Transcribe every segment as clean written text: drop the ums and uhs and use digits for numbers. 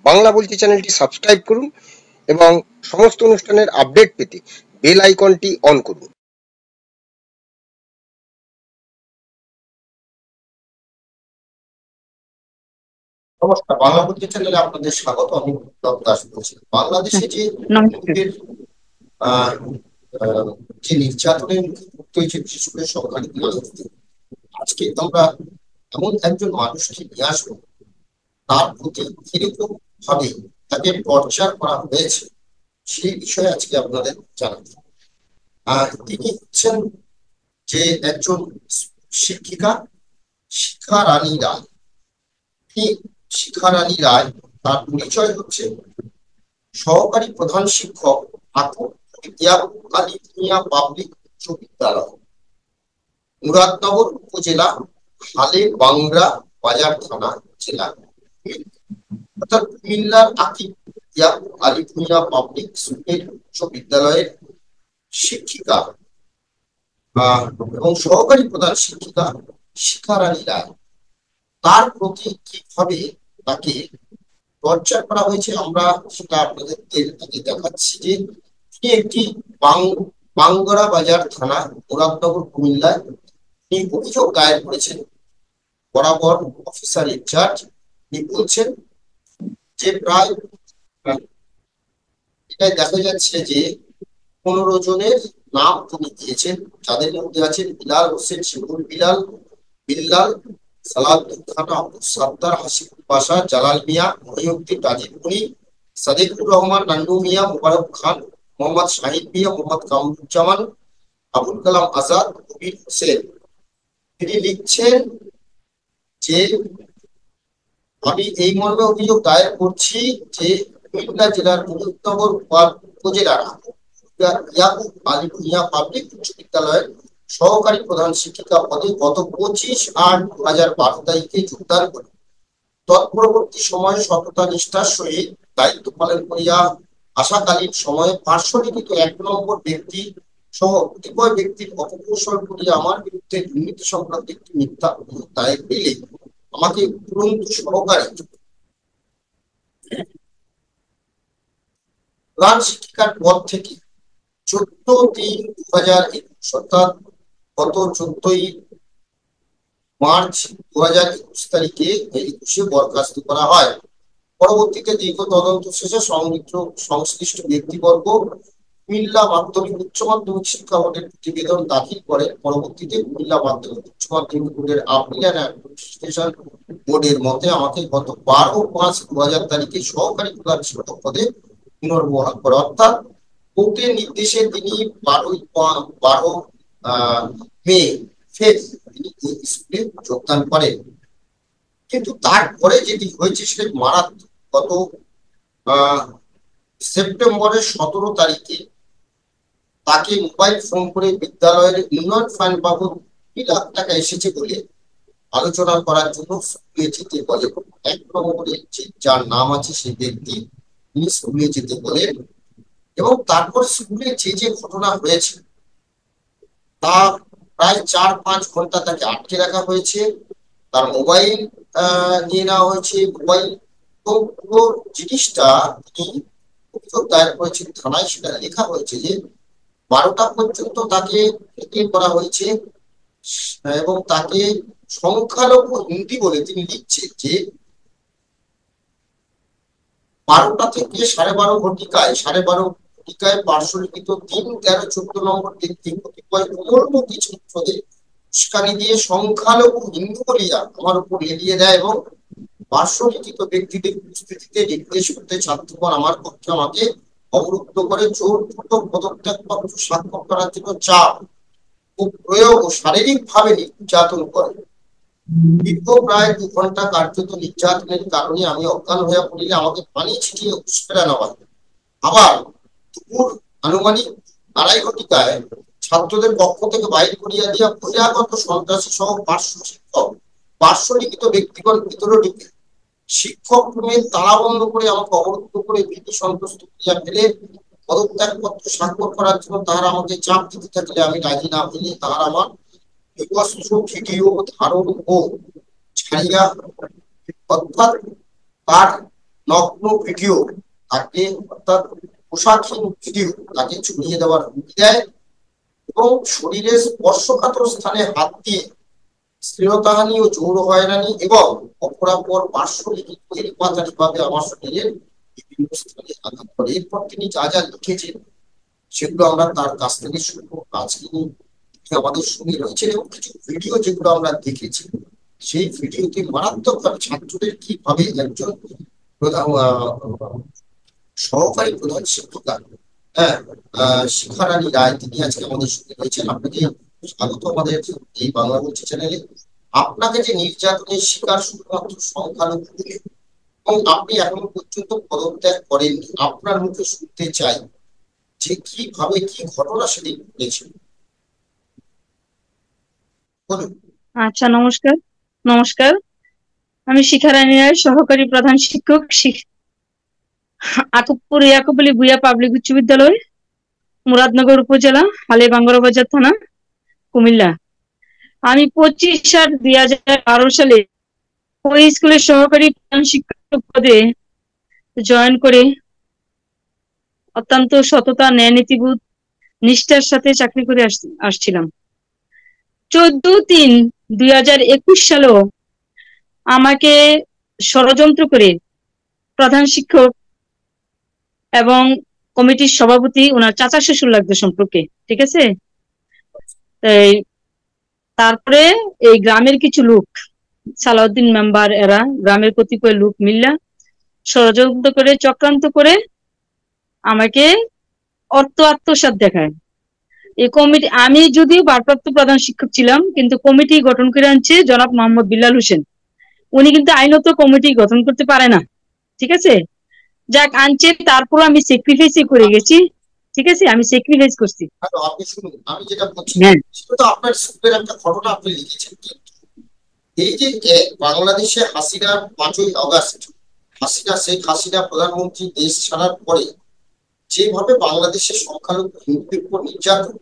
বাংলা বলছি চ্যানেলটি সাবস্ক্রাইব করুন এবং সমস্ত অনুষ্ঠানের আপডেট পেতে বেল আইকনটি অন করুন। নমস্কার, বাংলা বলছি চ্যানেলে আপনাদের স্বাগত। আমি বিপ্লব দাস বলছি। বাংলাদেশে যে হিন্দুদের আহ, আহ, যে নির্যাতনের মুখে পড়তে হয়েছে, বিশেষ করে সরকারি বিরোধী, আজকে আমরা এমন একজন মানুষকে নিয়ে আসবো, তার প্রতি কিরকম ভাবে তাকে টর্চার করা হয়েছে সেই বিষয়ে আজকে আপনাদের জানাবো। তিনি হচ্ছেন যে একজন শিক্ষিকা, শিখা রানী রায়। এই শিখা রানী রায়, তার পরিচয় হচ্ছে সহকারী প্রধান শিক্ষক, আলিমিয়া পাবলিক উচ্চ বিদ্যালয়, মুরাদনগর উপজেলা, হালে বাংরা বাজার থানা, জেলা, অর্থাৎ কুমিল্লার আলিমিয়া পাবলিক স্কুলের উচ্চ বিদ্যালয়ের শিক্ষিকা এবং সহকারী প্রধান শিক্ষিকা শিখা রানী রায়। তার প্রতি কিভাবে তাকে টর্চার করা হয়েছে আমরা সেটা আপনাদের দেখাচ্ছি। যে তিনি একটি বাঙ্গরা বাজার থানা, মুরাদনগর, কুমিল্লায় তিনি অভিযোগ দায়ের করেছেন। বরাবর অফিসার ইনচার্জ তিনি বলছেন যে প্রায় এটাই দেখা যাচ্ছে যে 15 জনের নাম তিনি দিয়েছেন, যাদের মধ্যে আছেন বিলাল হোসেন, শিবুল বিলাল, বিল্লাল, সালাউদ্দিন খান, আব্দুল সাত্তার, হাসিবুল বাশা, জালাল মিয়া, মহিউদ্দিন, রাজীব মুনি, সাদিকুর রহমান, নান্নু মিয়া, মুবারক খান, মোহাম্মদ শাহিদ মিয়া, মোহাম্মদ কামরুজ্জামান, আবুল কালাম আজাদ, কবির হোসেন। তিনি লিখছেন যে আমি এই মর্মে অভিযোগ দায়ের করছি যে কুমিল্লা জেলার মুরাদনগর উপজেলার ইয়াকুব আলী ভূঁইয়া পাবলিক উচ্চ বিদ্যালয়ের সহকারী প্রধান শিক্ষিকা পদে গত 25/8/2012 তারিখে যোগদান করে তৎপরবর্তী সময়ে সততা নিষ্ঠার সহিত দায়িত্ব পালন করিয়া আসাকালীন সময়ে পার্শ্বলিখিত 1 নম্বর ব্যক্তি সহ কতিপয় ব্যক্তির অপকৌশল করিয়া আমার বিরুদ্ধে দুর্নীতি সংক্রান্ত একটি মিথ্যা অভিযোগ দায়ের পেলে আমাকে উপরন্তু সহকারী প্রধান শিক্ষিকার পদ থেকে 14/3/2021 অর্থাৎ গত 14ই মার্চ 2021 তারিখে 21 বরখাস্ত করা হয়। পরবর্তীতে দীর্ঘ তদন্ত শেষে সংশ্লিষ্ট ব্যক্তিবর্গ কুমিল্লা মাধ্যমিক উচ্চ মাধ্যমিক শিক্ষা বোর্ডের প্রতিবেদন দাখিল করে। পরবর্তীতে কুমিল্লা মাধ্যমিক উচ্চ মাধ্যমিক বোর্ডের আপিল অ্যান্ড অ্যাডমিনিস্ট্রেশন বোর্ডের মতে আমাকে গত 12/5/2000 তারিখে সহকারী প্রধান শিক্ষক পদে পুনর্বহাল করে। অর্থাৎ কোর্টের নির্দেশে তিনি 12 মে তিনি স্কুলে যোগদান করেন। কিন্তু তারপরে যেটি হয়েছে সেটা মারাত্মক। গত সেপ্টেম্বরের 17 তারিখে তাকে মোবাইল ফোন করে বিদ্যালয়ের উন্নয়ন ফান্ড বাবদ 2 লাখ টাকা এসেছে বলে আলোচনা করার জন্য স্কুলে যেতে বলে। 1 নম্বরে যার নাম আছে সেই ব্যক্তি তিনি স্কুলে যেতে বলেন এবং তারপর স্কুলে যে ঘটনা হয়েছে তা প্রায় 4-5 ঘন্টা তাকে আটকে রাখা হয়েছে। তার মোবাইল নিয়ে নেওয়া হয়েছে। মোবাইল পুরো জিনিসটা তিনি অভিযোগ দায়ের করেছেন থানায়, সেটা লেখা হয়েছে যে 12টা পর্যন্ত তাকে ডিটেইন করা হয়েছে এবং তাকে সংখ্যালঘু হিন্দি বলে তিনি লিখছেন যে 12টা থেকে 12:30 ঘটিকায় পার্শ্বলিখিত 3, 13, 14 নম্বর ব্যক্তি কতিপয় কোমলমতি ছাত্রদের উস্কানি দিয়ে সংখ্যালঘু হিন্দু বলিয়া আমার উপর এড়িয়ে দেয় এবং পার্শ্বলিখিত ব্যক্তিদের উপস্থিতিতে নির্দেশ করতে ছাত্রগণ আমার পক্ষে আমাকে অবরুদ্ধ করে জোরপূর্বক পদত্যাগপত্র স্বাক্ষর করার জন্য চাপ ও প্রয়োগ ও শারীরিক ভাবে নির্যাতন করে। দীর্ঘ প্রায় 2 ঘন্টা কার্যত নির্যাতনের কারণে আমি অজ্ঞান হয়ে পড়লে আমাকে পানি ছিটিয়ে উস্কানো হয়। আবার দুপুর আনুমানিক 2:30 ঘটিকায় ছাত্রদের পক্ষ থেকে বাইর করিয়া দিয়া বহিরাগত সন্ত্রাসী সহ পার্শ্বলিখিত ব্যক্তিগণ ভিতরে ঢুকে শিক্ষক রুমে তালা বন্ধ করে আমাকে অবরুদ্ধ করে ভীতি সন্ত্রস্ত করিয়া ফেলে পদত্যাগপত্র স্বাক্ষর করার জন্য তাহারা আমাকে চাপ দিতে থাকলে আমি রাজি না হইলে তাহারা আমার ভিডিও ধারণ ও ছাড়িয়া, অর্থাৎ তার নগ্ন ভিডিও তাকে, অর্থাৎ পোশাকহীন ভিডিও তাকে ছড়িয়ে দেওয়ার হুমকি দেয় এবং শরীরের স্পর্শকাতর স্থানে হাত দিয়ে শ্লীলতাহানি ও যৌন হয়রানি এবং অপরাপর পার্শ্বলিখিত এলোপাতাড়ি ভাবে আমার শরীরের বিভিন্ন স্থানে আঘাত করে। এরপর তিনি যা যা লিখেছেন সেগুলো আমরা তার কাছ থেকে শুনবো। আজকে আমাদের সঙ্গে রয়েছেন এবং কিছু ভিডিও যেগুলো আমরা দেখেছি সেই ভিডিওতে মারাত্মকভাবে ছাত্রদের কিভাবে একজন সহকারী প্রধান শিক্ষিকা, হ্যাঁ, শিখারানী রায়, তিনি আজকে আমাদের সঙ্গে রয়েছেন। আপনাকে স্বাগত আমাদের এই বাংলা বলছি চ্যানেলে। আপনাকে যে নির্যাতনের শিকার শুধুমাত্র সংখ্যালঘু বলে এবং আপনি এখনো পর্যন্ত পদত্যাগ করেননি, আপনার মুখে শুনতে চাই যে কিভাবে কি ঘটনা সেদিন ঘটেছিল, বলুন। আচ্ছা, নমস্কার। নমস্কার, আমি শিখারানী রায়, সহকারী প্রধান শিক্ষক, আকুবপুর ইয়াকুব আলী ভূঁইয়া পাবলিক উচ্চ বিদ্যালয়, মুরাদনগর উপজেলা, হালে বাঙ্গরাবাজার থানা, কুমিল্লা। আমি 25/8/2012 সালে ওই স্কুলের সহকারী প্রধান শিক্ষক পদে জয়েন করে অত্যন্ত সততা, ন্যায় নীতিবোধ, নিষ্ঠার সাথে চাকরি করে আসছিলাম। 14/3/2021 সালেও আমাকে ষড়যন্ত্র করে প্রধান শিক্ষক এবং কমিটির সভাপতি, ওনার চাচা শ্বশুর লাগতো সম্পর্কে, ঠিক আছে। তারপরে এই গ্রামের কিছু লোক, সালাউদ্দিন মেম্বার, এরা গ্রামের কতিপয় লোক মিল্লা ষড়যন্ত্র করে, চক্রান্ত করে আমাকে অর্থ আত্মসাৎ দেখায়। এই কমিটি, আমি যদিও ভারপ্রাপ্ত প্রধান শিক্ষক ছিলাম, কিন্তু কমিটি গঠন করে আনছে জনাব মোহাম্মদ বিল্লাল হোসেন। উনি কিন্তু আইনত কমিটি গঠন করতে পারে না, ঠিক আছে। যাক, আনছে, তারপর আমি স্যাক্রিফাইসই করে গেছি, ঠিক আছে, আমি স্যাক্রিফাইস করছি। আপনি শুনুন, আমি যেটা বলছি হ্যাঁ, সেটা তো আপনার স্কুলের একটা ঘটনা আপনি লিখেছেন। এই যে বাংলাদেশে হাসিনা 5ই আগস্ট শেখ হাসিনা প্রধানমন্ত্রী দেশ ছাড়ার পরে যেভাবে বাংলাদেশের সংখ্যালঘু হিন্দুদের উপর নির্যাতন,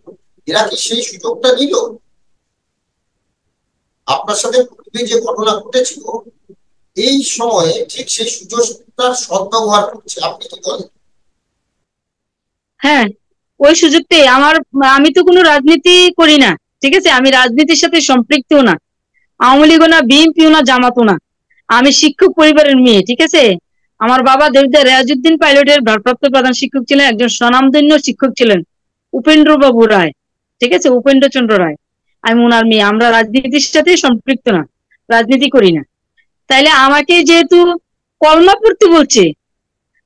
এরা কি সেই সুযোগটা নিল? আপনার সাথে পূর্বে যে ঘটনা ঘটেছিল এই সময়ে ঠিক সেই সুযোগটার সদ্ব্যবহার করছে, আপনি কি বলেন? হ্যাঁ, ওই সুযোগটাই আমি তো কোনো রাজনীতি করি না, ঠিক আছে, আমি রাজনীতির সাথে সম্পৃক্তও না, আওয়ামী লীগও না, বিএনপিও না, জামাতও না। আমি শিক্ষক পরিবারের মেয়ে, ঠিক আছে। আমার বাবা দেবদার রেয়াজউদ্দিন পাইলটের ভারপ্রাপ্ত প্রধান শিক্ষক ছিলেন, একজন স্বনামধন্য শিক্ষক ছিলেন উপেন্দ্র বাবু রায়, ঠিক আছে, উপেন্দ্রচন্দ্র রায়। আমি ওনার মেয়ে, আমরা রাজনীতির সাথে সম্পৃক্ত না, রাজনীতি করি না। তাইলে আমাকে যেহেতু কলমা পড়তে বলছে,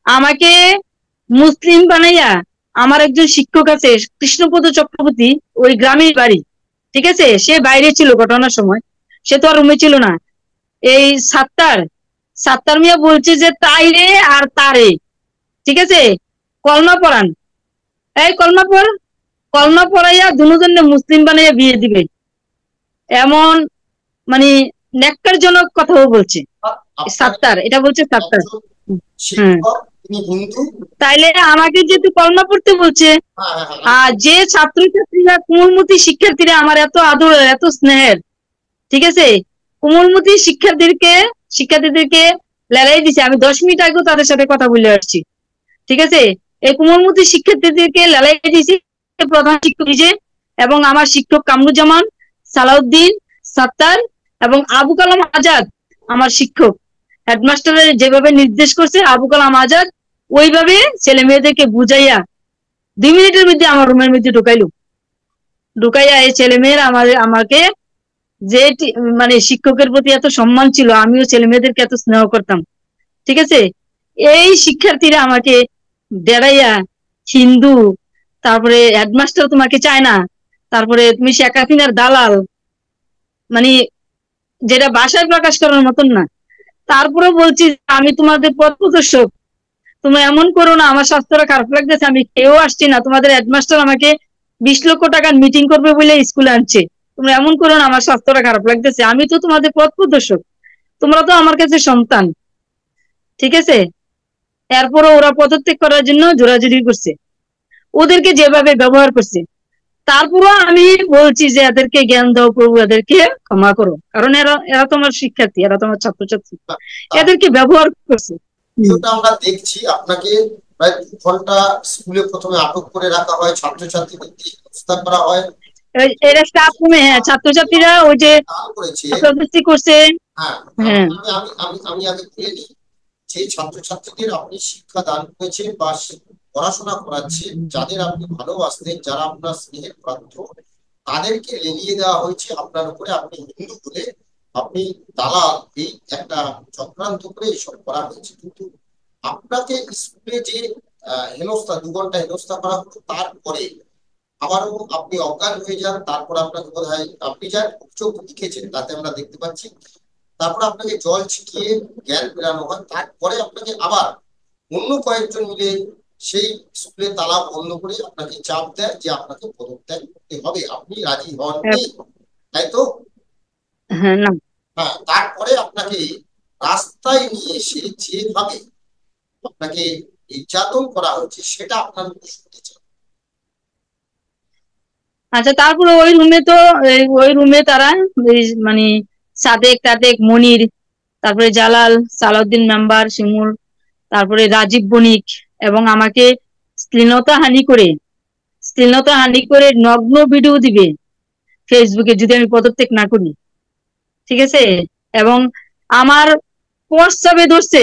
আমাকে মুসলিম বানাইয়া, আমার একজন শিক্ষক আছে কৃষ্ণপদ চক্রবর্তী, ওই গ্রামের বাড়ি, ঠিক আছে, সে বাইরে ছিল ঘটনার সময়, সে তো আর রুমে ছিল না। এই সাত্তার মিয়া বলছে যে তাইরে আর তারে, ঠিক আছে, কলমা পড়ান, এই কলমা পড়, কলমা পড়াইয়া দুজনে মুসলিম বানাইয়া বিয়ে দিবে, এমন মানে ন্যাক্কারজনক কথাও বলছে সাত্তার, এটা বলছে সাত্তার। তাইলে আমাকে যেহেতু কলমা পড়তে বলছে, আর যে ছাত্রছাত্রীরা, কোমলমতি শিক্ষার্থীরা আমার এত আদর, এত স্নেহের, ঠিক আছে, কোমলমতি শিক্ষার্থীদেরকে লেলাই দিছে। আমি 10 মিনিট আগেও তাদের সাথে কথা বলে আসছি, ঠিক আছে। এই কোমলমতি শিক্ষার্থীদেরকে লেলাই দিয়েছি প্রধান শিক্ষক নিজে, এবং আমার শিক্ষক কামরুজ্জামান, সালাউদ্দিন, সাত্তার এবং আবু কালাম আজাদ, আমার শিক্ষক হেডমাস্টারের যেভাবে নির্দেশ করছে আবু কালাম আজাদ, ওইভাবে ছেলে মেয়েদেরকে বুঝাইয়া 2 মিনিটের মধ্যে আমার রুমের মধ্যে ঢুকাইয়া এই ছেলে মেয়েরা আমাকে যে মানে শিক্ষকের প্রতি এত সম্মান ছিল, আমিও ছেলে মেয়েদেরকে এত স্নেহ করতাম, ঠিক আছে। এই শিক্ষার্থীরা আমাকে ডেরাইয়া হিন্দু, তারপরে হেডমাস্টার তোমাকে চায় না, তারপরে তুমি শেখ হাসিনার দালাল, মানে যেটা ভাষায় প্রকাশ করার মতন না। তারপরে বলছি আমি তোমাদের পথ প্রদর্শক, তোমরা এমন করো না, আমার স্বাস্থ্যটা খারাপ লাগতেছে, আমি কেউ আসছি না, তোমাদের হেডমাস্টার আমাকে 20 লক্ষ টাকার মিটিং করবে বলে স্কুলে আনছে, তোমরা এমন করো না, আমার স্বাস্থ্যটা খারাপ লাগতেছে, আমি তো তোমাদের পথ প্রদর্শক, তোমরা তো আমার কাছে সন্তান, ঠিক আছে। এরপরও ওরা পদত্যাগ করার জন্য জোরাজুরি করছে, ওদেরকে যেভাবে ব্যবহার করছে। তারপরও আমি বলছি যে এদেরকে জ্ঞান দাও প্রভু, এদেরকে ক্ষমা করো, কারণ এরা তোমার শিক্ষার্থী, এরা তোমার ছাত্রছাত্রী, এদেরকে ব্যবহার করছে। ভিডিওটা আমরা দেখছি, আপনাকে প্রায় 2 ঘন্টা স্কুলে প্রথমে আটক করে রাখা হয়, ছাত্রছাত্রীদের দিয়ে হেনস্থা করা হয়। এটা স্টাফ রুমে, হ্যাঁ, ছাত্রছাত্রীরা ওই যে করেছে। প্রদর্শনী করছে। হ্যাঁ, হ্যাঁ, আমি আগে বলে নিই, যে ছাত্রছাত্রীদের আপনি শিক্ষা দান করেছেন বা পড়াশোনা করাচ্ছেন, যাদের আপনি ভালোবাসতেন, যারা আপনার স্নেহের পাত্র, তাদেরকে লেলিয়ে দেওয়া হয়েছে আপনার উপরে। আপনি হিন্দু বলে আপনি দালাল, এই একটা চক্রান্ত করে এসব করা হয়েছে। কিন্তু আপনাকে স্কুলে যে হেনস্থা, 2 ঘন্টা হেনস্থা করা হতো, তারপরে আবারও আপনি অজ্ঞান হয়ে যান। তারপর আপনাকে বোধ হয় আপনি যা চোখ লিখেছেন তাতে আমরা দেখতে পাচ্ছি, তারপর আপনাকে জল ছিটিয়ে জ্ঞান ফেরানো হয়। তারপরে আপনাকে আবার অন্য কয়েকজন মিলে সেই স্কুলে তালা বন্ধ করে আপনাকে চাপ দেয় যে আপনাকে পদত্যাগ করতে হবে। আপনি রাজি হননি, তাই তো? হ্যাঁ, না, হ্যাঁ, তারপরে আপনাকে রাস্তায় নিয়ে এসে যেভাবে আপনাকে নির্যাতন করা হচ্ছে সেটা আপনার মুখে শুনতে চাই। আচ্ছা, তারপরে ওই রুমে তো ওই রুমে তারা মানে সাদেক টাদেক মনির, তারপরে জালাল, সালাউদ্দিন মেম্বার, শিমুল, তারপরে রাজীব বণিক, এবং আমাকে শ্লীলতাহানি করে নগ্ন ভিডিও দিবে ফেসবুকে যদি আমি পদত্যাগ না করি, ঠিক আছে। এবং আমার প্রস্রাবে ধরছে,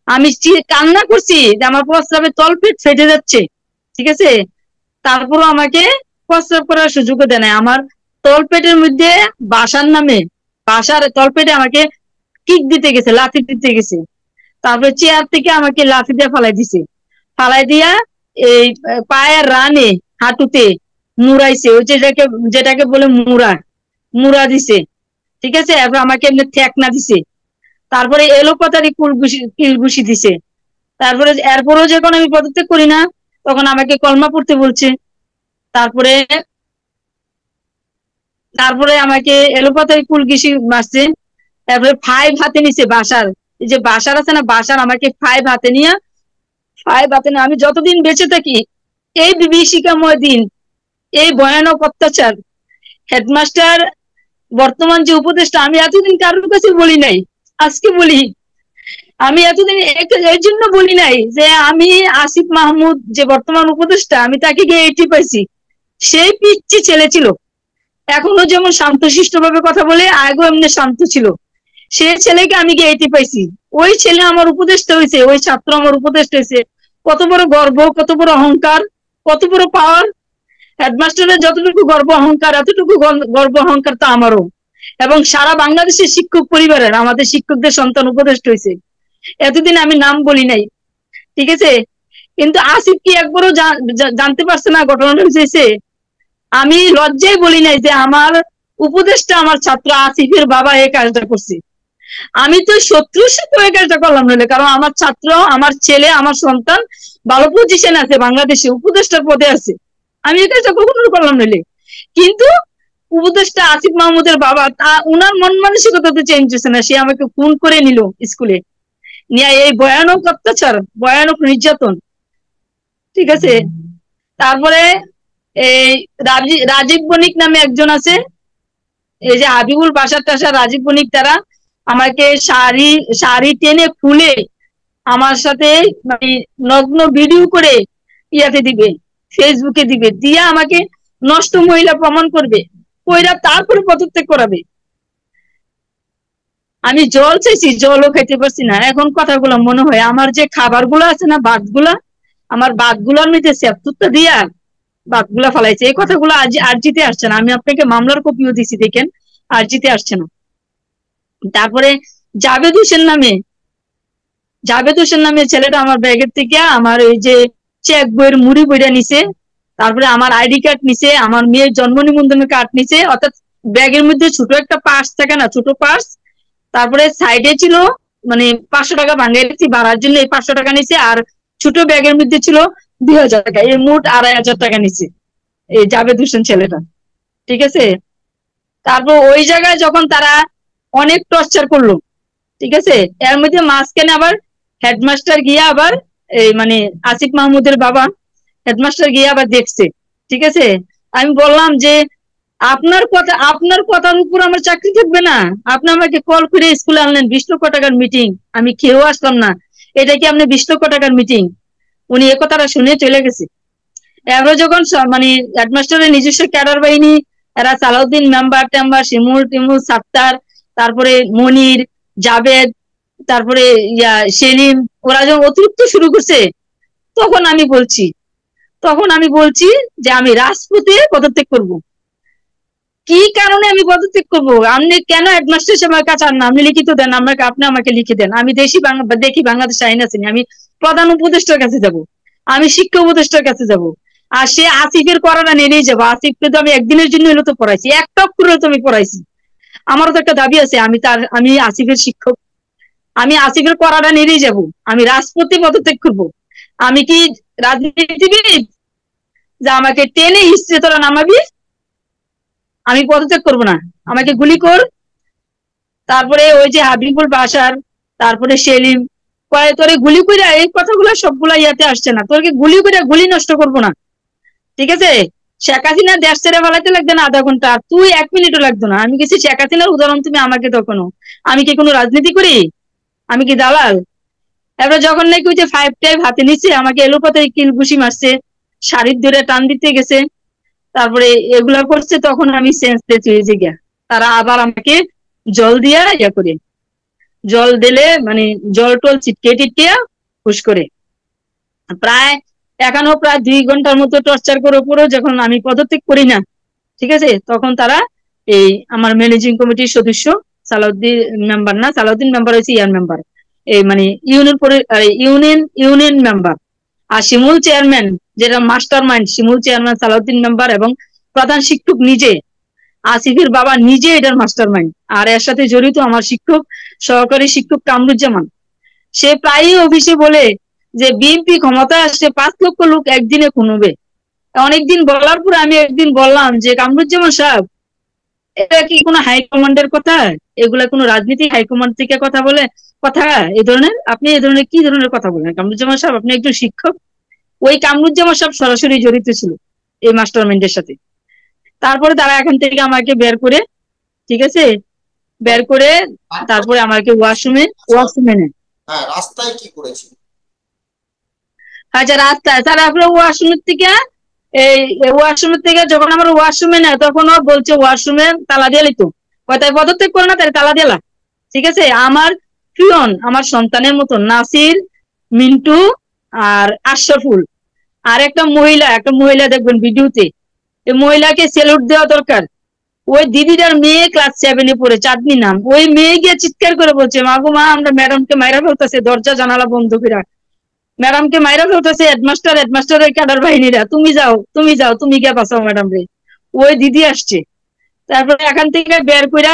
আমি কান্না করছি যে আমার প্রস্রাবে তলপেট ফেটে যাচ্ছে, ঠিক আছে। তারপরও আমাকে প্রস্রাব করার সুযোগও দেয় না। আমার তলপেটের মধ্যে বাসার তলপেটে আমাকে কিক দিতে গেছে, লাথি দিতে গেছে। তারপরে চেয়ার থেকে আমাকে লাথি দিয়ে ফালাই দিয়া এই পায়ের রানে হাঁটুতে মুড়াইছে, ওই যেটাকে বলে মুড়া দিছে, ঠিক আছে। এরপর আমাকে এমনি ঠেকনা দিছে, তারপরে এলোপাতারি কিলঘুষি দিছে। তারপরে এরপরও যখন আমি পদত্যাগ করি না, তখন আমাকে কলমা পড়তে বলছে। তারপরে তারপরে আমাকে এলোপাতারি কুলঘুষি মারছে। তারপরে 5 হাতে নিছে বাসার, এই যে বাসার আছে না, বাসার আমাকে 5 হাতে নিয়ে আমি যতদিন বেঁচে থাকি, এই বিভীষিকাময় দিন, এই ভয়ানক অত্যাচার, হেডমাস্টার বর্তমান যে উপদেষ্টা, আমি এতদিন কারোর কাছে বলি নাই, আজকে বলি। আমি এতদিন এর জন্য বলি নাই যে আমি আসিফ মাহমুদ যে বর্তমান উপদেষ্টা, আমি তাকে গিয়ে 80 পাইছি। সেই পিচ্ছি ছেলে ছিল, এখনো যেমন শান্তশিষ্ট ভাবে কথা বলে, আগেও এমনি শান্ত ছিল। সে ছেলেকে আমি গিয়ে 80 পাইছি। ওই ছেলে আমার উপদেষ্টা হয়েছে, ওই ছাত্র আমার উপদেষ্টা হয়েছে। কত বড় গর্ব, কত বড় অহংকার, কত বড় পাওয়ার! হেডমাস্টারের যতটুকু গর্ব অহংকার, এতটুকু গর্ব অহংকার তো আমারও। এবং সারা বাংলাদেশের শিক্ষক পরিবারের, আমাদের শিক্ষকদের সন্তান উপদেষ্টা হয়েছে। এতদিন আমি নাম বলি নাই, ঠিক আছে। কিন্তু আসিফ কি একবারও জানতে পারছে না ঘটনাটা হয়েছে? আমি লজ্জায় বলি নাই যে আমার উপদেষ্টা আমার ছাত্র আসিফের বাবা এই কাজটা করছে। আমি তো শত্রুর সাথে ওই কাজটা করলাম নইলে, কারণ আমার ছাত্র, আমার ছেলে, আমার সন্তান ভালো পজিশন আছে, বাংলাদেশে উপদেষ্টার পদে আছে, আমি এই কাজটা কখনো করলাম নইলে। কিন্তু উপদেষ্টা আসিফ মাহমুদের বাবা, উনার মন মানসিকতা তো চেঞ্জ হচ্ছে না। সে আমাকে ফোন করে নিল স্কুলে নিয়ে, এই ভয়ানক অত্যাচার, ভয়ানক নির্যাতন, ঠিক আছে। তারপরে এই রাজীব বণিক নামে একজন আছে, এই যে হাবিবুল বাসার টাসার রাজীব বণিক, তারা আমাকে শাড়ি টেনে খুলে আমার সাথে মানে নগ্ন ভিডিও করে ইয়াতে দিবে, ফেসবুকে দিবে, দিয়ে আমাকে নষ্ট মহিলা প্রমাণ করবে, কইরা তারপরে পদত্যাগ করাবে। আমি জল চাইছি, জলও খাইতে পারছি না। এখন কথাগুলো মনে হয়, আমার যে খাবারগুলো আছে না, আমার ভাতগুলোর মধ্যে সেপ্তুরটা দিয়া ভাতগুলা ফেলাইছে। এই কথাগুলো আরজিতে আসছে না। আমি আপনাকে মামলার কপিও দিছি, দেখেন, আরজিতে আসছে না। তারপরে জাভেদ হোসেন নামে ছেলেটা আমার ব্যাগের থেকে আমার এই যে চেক বইয়ের মুড়ি বইটা নিছে, তারপরে আমার আইডি কার্ড নিছে, আমার মেয়ের জন্ম নিবন্ধনের কার্ড নিছে। অর্থাৎ ব্যাগের মধ্যে ছোট একটা পার্স থাকে না, ছোট পার্স, তারপরে সাইডে ছিল মানে 500 টাকা ভাঙাইছি ভাড়ার জন্য, এই 500 টাকা নিছে। আর ছোট ব্যাগের মধ্যে ছিল 2000 টাকা, এই মোট 2500 টাকা নিছে এই জাভেদ হোসেন ছেলেটা, ঠিক আছে। তারপর ওই জায়গায় যখন তারা অনেক টর্চার করলো, ঠিক আছে, এর মধ্যে মাঝখানে আবার হেডমাস্টার গিয়ে আবার এই মানে আসিফ মাহমুদের বাবা হেডমাস্টার গিয়ে আবার দেখছে, ঠিক আছে। আমি বললাম যে আপনার কথার উপর আমার চাকরি থাকবে না? আপনি আমাকে কল করে স্কুলে আনলেন, 20 লক্ষ টাকার মিটিং, আমি খেয়েও আসলাম না। এটা কি আপনি 20 লক্ষ টাকার মিটিং? উনি এ কথাটা শুনে চলে গেছে। এবার যখন মানে হেডমাস্টারের নিজস্ব ক্যাডার বাহিনী, এরা সালাউদ্দিন মেম্বার টেম্বার, শিমুল টিমুল সাত্তার, তারপরে মনির, জাভেদ, তারপরে সেলিম, ওরা যখন অতিরিক্ত শুরু করছে, তখন আমি বলছি যে আমি রাজপথে পদত্যাগ করব। কি কারণে আমি পদত্যাগ করবো? আপনি কেন হেডমাস্টার সাহেবের কাছে আর আপনি লিখিত দেন, আপনি আমাকে লিখে দেন। আমি দেখি বাংলাদেশ আইন আছে, আমি প্রধান উপদেষ্টার কাছে যাব, আমি শিক্ষা উপদেষ্টার কাছে যাব, আর সে আসিফের করাটা নিয়েই যাবো। আসিফকে তো আমি একদিনের জন্য হলো তো পড়াইছি, একটা অক্ষরে তো আমি পড়াইছি। আমারও তো একটা দাবি আছে, আমি আসিফের শিক্ষক, আমি আসিফের করাটা নিয়েই যাব। আমি রাজপথে পদত্যাগ করব। আমি কি রাজনীতিবিদ যা আমাকে টেনে হিস্ট্রি তোরা নামাবি? আমি পদত্যাগ করবো না। আমাকে গুলি কর। তারপরে ওই যে হাবিবুল বাসার, তারপরে সেলিম, তোরে গুলি করে, এই কথাগুলো সবগুলা ইয়াতে আসছে না। তোকে গুলি করে গুলি নষ্ট করবো না, ঠিক আছে? শেখ হাসিনা দেশ ছেড়ে বেলাতে লাগবে না আধা ঘন্টা, তুই 1 মিনিটও লাগতো না। আমি গেছি শেখ হাসিনার উদাহরণ তুমি আমাকে তখনও। আমি কি কোনো রাজনীতি করি? আমি কি দালাল? এবার যখন নাকি ওই যে 5 হাতে নিচ্ছে, আমাকে এলোপাতে কিল ঘুষি মারছে, শাড়ির ধরে টান দিতে গেছে, তারপরে এগুলা করছে, তখন আমি সেন্সলেস হয়ে গিয়া। তারা আবার আমাকে জল দিয়া করে, জল দিলে মানে জল টল ছিটকে টিটকে হুশ করে প্রায় 2 ঘন্টার মতো টর্চার করে পুরো, যখন আমি পদত্যাগ করি না, ঠিক আছে, তখন তারা এই আমার ম্যানেজিং কমিটির সদস্য সালাউদ্দিন মেম্বার না, সালাউদ্দিন মেম্বার হয়েছে ইয়ার মেম্বার, এই মানে ইউনিয়ন মেম্বার, আর শিমুল চেয়ারম্যান যেটা মাস্টার মাইন্ড, শিমুল চেয়ারম্যান সালাউদ্দিন মেম্বার এবং প্রধান শিক্ষক নিজে, আসিফের বাবা নিজে এটার মাস্টার মাইন্ড। আর এর সাথে জড়িত আমার শিক্ষক, সহকারী শিক্ষক কামরুজ্জামান। সে প্রায়ই অফিসে বলে যে বিএনপি ক্ষমতা আসছে 5 লক্ষ লোক একদিনে খুনবে। অনেকদিন বলার পর আমি একদিন বললাম যে কামরুজ্জামান সাহেব, এটা কি কোনো হাইকমান্ডের কথা? এগুলা কোনো রাজনীতি হাইকমান্ড থেকে কথা বলে কথা এই ধরনের? আপনি এই ধরনের কি ধরনের কথা বলেন কামরুজ্জামান সাহেব? আপনি একজন শিক্ষক। ওই কামরুজ্জামান সাহেব সরাসরি জড়িত ছিল এই মাস্টার মাইন্ডের সাথে। তারপরে তারা এখান থেকে আমাকে বের করে, ঠিক আছে, বের করে তারপরে আমাকে ওয়াশরুমে নেয়। রাস্তায় কি করেছে? আচ্ছা, রাস্তায় তারপরে ওয়াশরুমের থেকে যখন আমার ওয়াশরুমে নেয়, তখন ও বলছে ওয়াশরুমে তালা দিয়ে লিতো, তাই পদত্যাগ করে না, তাই তালা দিলা, ঠিক আছে? আমার পিয়ন, আমার সন্তানের মতো নাসির, মিন্টু আর আশরাফুল, আর একটা মহিলা দেখবেন ভিডিওতে, এই মহিলাকে সেলুট দেওয়া দরকার। ওই দিদিটার মেয়ে ক্লাস 7-এ পড়ে, চাঁদনি নাম। ওই মেয়ে গিয়ে চিৎকার করে বলছে, মা গো মা, আমরা ম্যাডামকে মাইরা ফেলতেছে, দরজা জানালা বন্ধ করে ম্যাডামকে মাইরা ফেলতেছে হেডমাস্টারের ক্যাডার বাহিনীরা, তুমি যাও, তুমি গিয়ে বাঁচাও ম্যাডাম রে। ওই দিদি আসছে। তারপরে এখান থেকে বের করে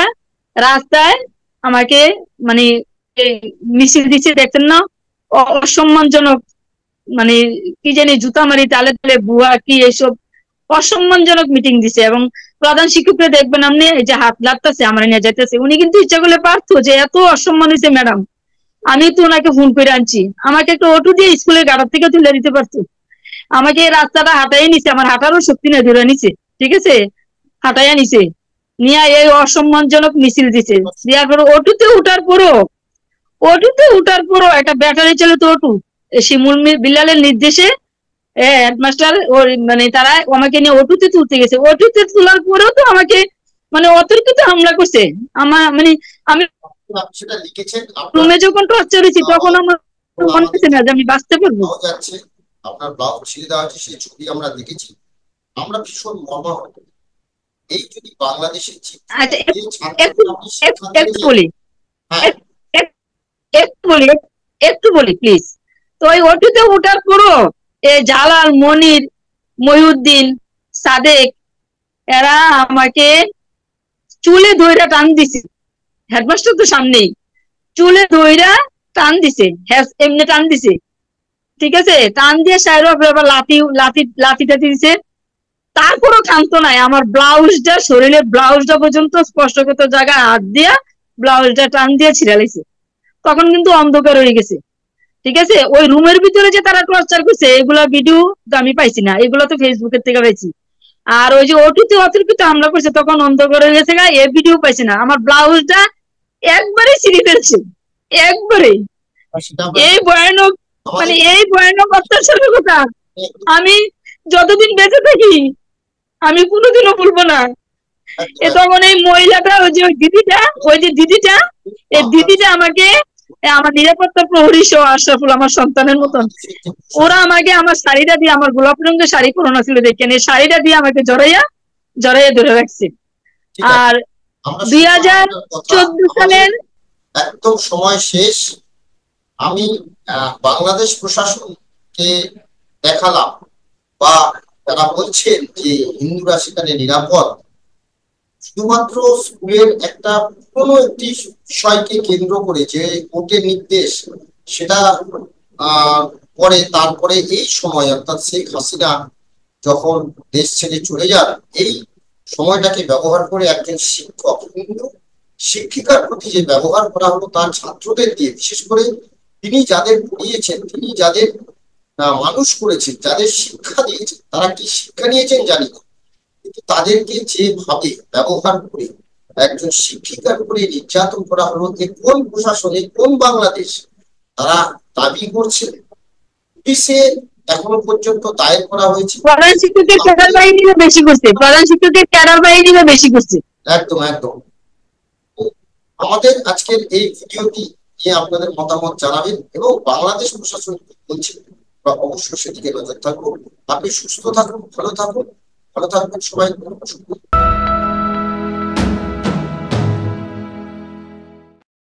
রাস্তায় আমাকে মানে মিছিল দিচ্ছে, দেখছেন না? অসম্মানজনক, মানে কি জানি জুতা মারি, তালে তালে বুয়া কি, এইসব অসম্মানজনক মিটিং দিছে। এবং প্রধান শিক্ষকরা দেখবেন আপনি, এই যে হাত লাগতেছে আমার নিয়ে যাইতেছে, উনি কিন্তু ইচ্ছা করলে পারতো যে এত অসম্মান হয়েছে ম্যাডাম, আমি তো ওনাকে ফোন করে আনছি, আমাকে একটা অটো দিয়ে স্কুলের গাড়ার থেকে তুলে দিতে পারতো। আমাকে এই রাস্তাটা হাঁটাই নিছে, আমার হাঁটারও শক্তি না, ধরে নিছে, ঠিক আছে, হাঁটাইয়া নিছে, নিয়ে এই অসম্মানজনক মিছিল দিছে। দেওয়ার পর অটোতে উঠার পরও একটা ব্যাটারি চালিত অটো, শিমুল বিলালের নির্দেশে হেডমাস্টার মানে তারা আমাকে নিয়ে অটোতে তুলতে গেছে। অটোতে তোলার পরেও তো আমাকে মানে অতর্কিত হামলা করছে। আমার মানে আমি সেটা লিখেছেন রুমে যখন টর্চার হয়েছি, তখন আমার মনে হচ্ছে না যে আমি বাঁচতে পারবো। আপনার ব্লগ ছেড়ে দেওয়া হয়েছে, সেই ছবি আমরা দেখেছি, আমরা ভীষণ মর্মাহত। এই যদি বাংলাদেশের একটু বলি প্লিজ। তো ওই অটোতে ওঠার পরও জালাল, মনির, মহিউদ্দিন, সাদেক, এরা আমাকে চুলে ধইরা টান দিছে। হেডমাস্টার তো সামনেই, চুলে ধইরা টান দিছে, এমনি টান দিছে, ঠিক আছে, টান দিয়ে সাইড আবার লাঠি টাতি দিছে। তারপরও ক্ষান্ত নাই, আমার ব্লাউজটা, শরীরের ব্লাউজটা পর্যন্ত স্পষ্টগত জায়গায় হাত দিয়া ব্লাউজটা টান দিয়ে ছিঁড়া লাইছে। তখন কিন্তু অন্ধকার হয়ে গেছে, ঠিক আছে। ওই রুমের ভিতরে যে তারা টর্চার করছে, এগুলা ভিডিও তো আমি পাইছি না, এগুলো তো ফেসবুকের থেকে পাইছি। আর ওই যে অতিরিক্ত হামলা করছে, তখন অন্ধকার হয়ে গেছে, এ ভিডিও পাইছি না। আমার ব্লাউজটা একবারে ছিঁড়ে ফেলছে, একবারে, সেটা এই ভয়ানক মানে এই ভয়ানক অত্যাচারের কথা আমি যতদিন বেঁচে থাকি আমি কোনোদিনও ভুলবো না। এ তখন এই মহিলাটা ওই যে দিদিটা এই দিদিটা আমাকে আমার নিরাপত্তা প্রহরী সহ আশরাফুল আমার সন্তানের মতন ওরা আমাকে আমার শাড়িটা দিয়ে আমার গোলাপ রঙের শাড়ি পরানো ছিল দেখেন এই শাড়িটা দিয়ে আমাকে জড়াইয়া ধরে রাখছে। আর 2014 সালের একদম সময় শেষ। আমি বাংলাদেশ প্রশাসনকে দেখালাম বা তারা বলছেন যে হিন্দুরা সেখানে নিরাপদ, শুধুমাত্র স্কুলের একটা কোনো একটি বিষয়কে কেন্দ্র করে যে কোর্টের নির্দেশ সেটা পরে তারপরে এই সময় অর্থাৎ শেখ হাসিনা যখন দেশ ছেড়ে চলে যান এই সময়টাকে ব্যবহার করে একজন শিক্ষক হিন্দু শিক্ষিকার প্রতি যে ব্যবহার করা হলো তার ছাত্রদের দিয়ে, বিশেষ করে তিনি যাদের পড়িয়েছেন তিনি যাদের মানুষ করেছেন যাদের শিক্ষা দিয়েছেন তারা কি শিক্ষা নিয়েছেন জানি না, কিন্তু তাদেরকে যেভাবে ব্যবহার করে একজন শিক্ষিকার উপরে নির্যাতন করা হলো যে কোন প্রশাসনে কোন বাংলাদেশ তারা দাবি করছে পুলিশে এখনো পর্যন্ত দায়ের করা হয়েছে। প্রধান শিক্ষকের ক্যাডার বাহিনীরা বেশি করছে, প্রধান শিক্ষকের ক্যাডার বাহিনীরা বেশি করছে। একদম একদম। আমাদের আজকের এই ভিডিওটি নিয়ে আপনাদের মতামত জানাবেন এবং বাংলাদেশ প্রশাসন কি বলছে বা অবশ্যই সেদিকে নজর থাকবো। আপনি সুস্থ থাকুন, ভালো থাকুন, ভালো থাকবেন সবাই।